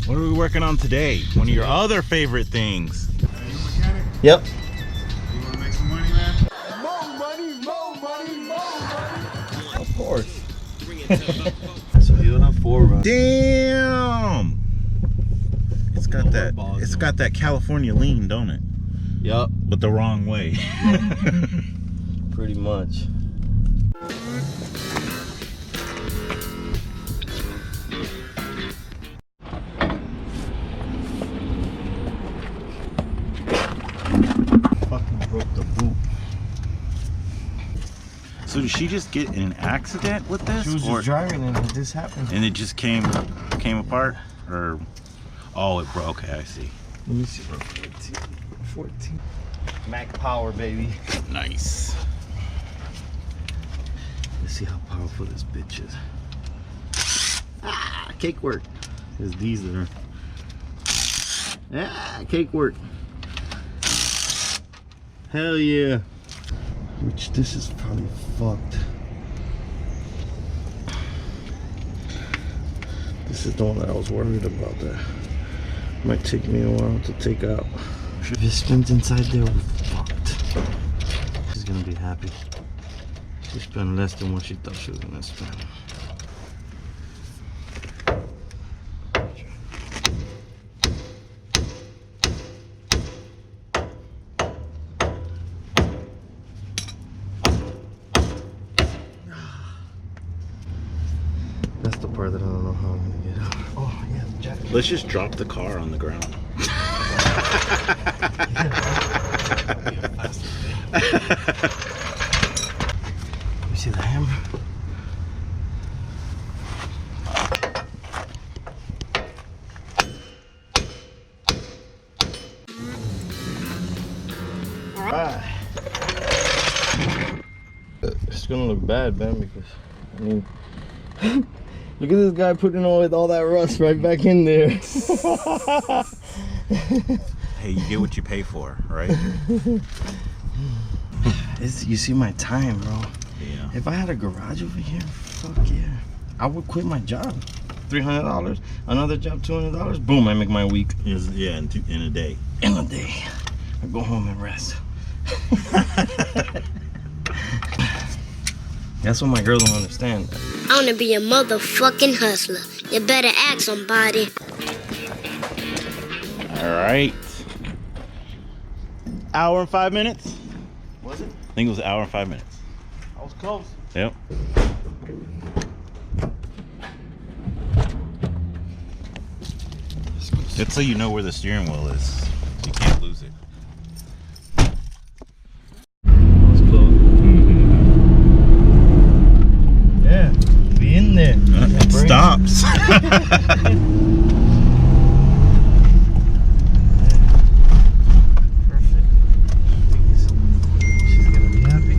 What are we working on today? One of your other favorite things. You mechanic? Yep. You want to make some money, man? More money, more money, more money. Of course. So you're on 4 Damn! It's got that. It's got that California lean, don't it? Yep. But the wrong way. Pretty much. Fucking broke the boot. So did she just get in an accident with this? She was just driving and this happened. And it just came apart? Or oh, it broke. Okay, I see. Let me see. 14. Mac power, baby. Nice. Let's see how powerful this bitch is. Ah, cake work. It's these that are. Ah, cake work. Hell yeah. Which this is probably fucked. This is the one that I was worried about. That might take me a while to take out. If it spins inside there, we're fucked. She's gonna be happy. She spent less than what she thought she was gonna spend. That's the part that I don't know how I'm gonna get out. Oh yeah, the jacket. Let's just drop the car on the ground. You see the hammer? Alright. It's gonna look bad, man, because I mean look at this guy putting all that rust right back in there. Hey, you get what you pay for, right? You see my time, bro. Yeah. If I had a garage over here, fuck yeah, I would quit my job. $300, another job, $200. Boom, I make my week. Yeah, in a day. In a day, I go home and rest. That's what my girl don't understand. I wanna be a motherfucking hustler. You better ask somebody. All right. Hour and 5 minutes? Was it? I think it was an hour and 5 minutes. I was close. Yep. Just so you know where the steering wheel is. You can't lose it. I was close. Yeah, be in there. It stops. Perfect. She's gonna be happy.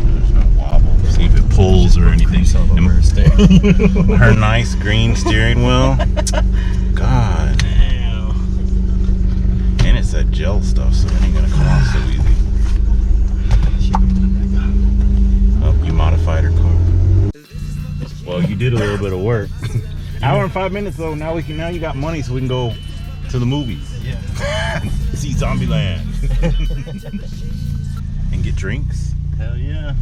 There's no wobble. See if it pulls or anything. Her nice green steering wheel. God. Damn. And it's that gel stuff, so it ain't gonna come off so easy. She can put it back on. Oh, you modified her car. Well, you did a little bit of work. Hour and 5 minutes though. Now you got money, so we can go to the movies. Yeah. See Zombieland. And get drinks. Hell yeah.